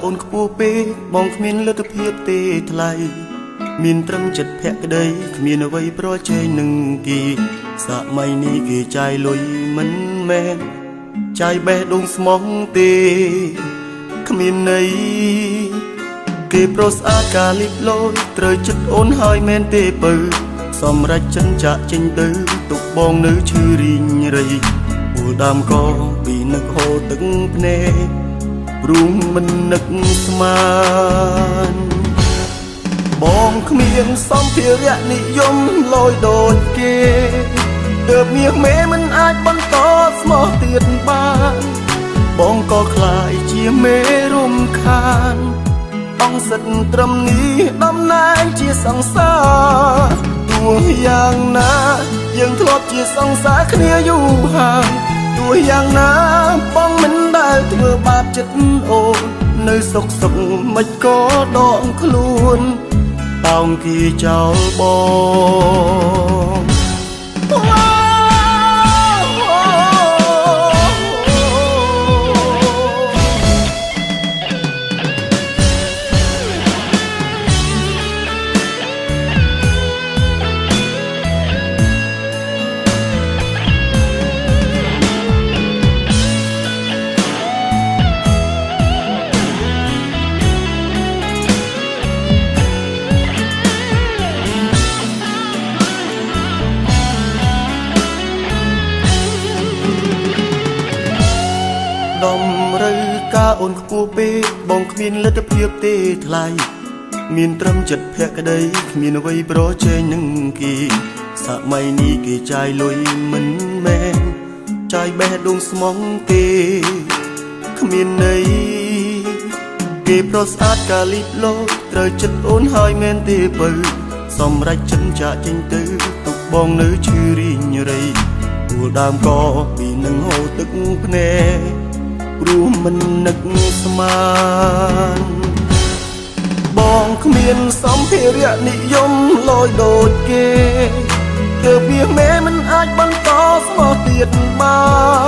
អូនខ្ពស់ពេកបងគ្មានលទ្ធភាពទេថ្លៃមានត្រឹមចិត្តភក្តីគ្មានអ្វីប្រជែងនឹងគេសម័យនេះគេចាយលុយមិនមែនចាយបេះដូងស្មោះទេគ្មានន័យគេប្រុសស្អាតការលិបលូតត្រូវចិត្តអូនហើយមែនទេបើសម្រេចចិនចាក់ចេញទៅទុកបងនៅឈឺរីងរៃពូលដើមកពីនឹកហូរទឹកភ្នែករួមមិននឹកស្មានបងគ្មានសម្ភារៈនិយមលយដូចគេទើបមាសមេមិនអាចបន្តស្មោះទៀតបានបងក៏คล้ายជាមេរំខានអង្គសិទ្ធត្រឹមនេះតំណែងជាសង្សារទោះយ៉ាងណាយើងធ្លាប់ជាសង្សារគ្នាយូរហើយទោះយ៉ាងណាបងមិនដែលធ្វើបាបចិត្តអូននៅសុខមិនក៏ដកខ្លួនតោងគីចោលបងតម្រូវការអូនខ្ពស់ពេកបងគ្មានលទ្ធភាពទេថ្លៃមានត្រឹមចិត្តភក្តីគ្មានអ្វីប្រជែងនឹងគេសម័យនេះគេចាយលុយមិនមែនចាយបេះដូងស្មោះទេគ្មានន័យគេប្រុសស្អាតការលិបលូតត្រូវចិត្តអូនហើយមែនទេបើសម្រេចចិនចាក់ចេញទៅទុកបងនៅឈឺរីងរៃពូលដើមកពីនឹងហូរទឹកភ្នែករួមមិននឹកស្មានបងគ្មានសម្ភារៈនិយមលយដូចគេទើបវាមេមិនអាចបន្តស្មោះទៀតបា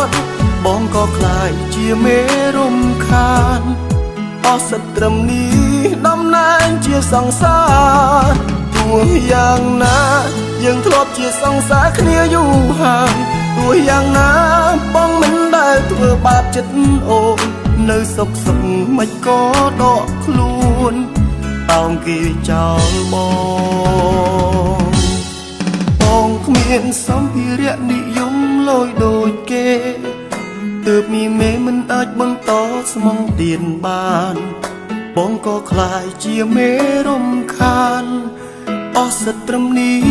នបងក៏คล้ายជាមេរំខានអស់សិទ្ធត្រឹមនេះតំណែងជាសង្សារទោះយ៉ាងណាយើងធ្លាប់ជាសង្សារគ្នាយូរហើយទោះយ៉ាងណាបងមិនដែលធ្វើបាបចិត្តអូននៅសុខមិនក៏ដកខ្លួនតោងគេចោលបងគ្មានសម្ភារៈនិយមលយដូចគេទើបមានមេមិនអាចបន្តស្មងទៀនបានបងក៏คล้ายជាមេរំខានអស់សិទ្ធត្រឹមនេះ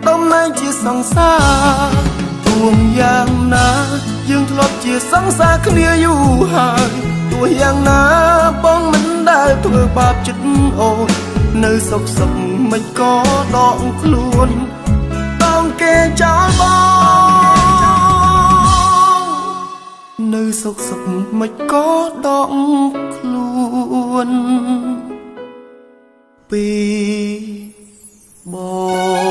តំណែងជាសង្សារទោះយ៉ាងណាយើងធ្លាប់ជាសង្សារគ្នាយូរហើយទោះយ៉ាងណាបងមិនដែលធ្វើបាបចិត្តអូននៅសុខមិនក៏ដកខ្លួនតោងគេចោលបងនៅសុខមិនក៏ដកខ្លួនពីបង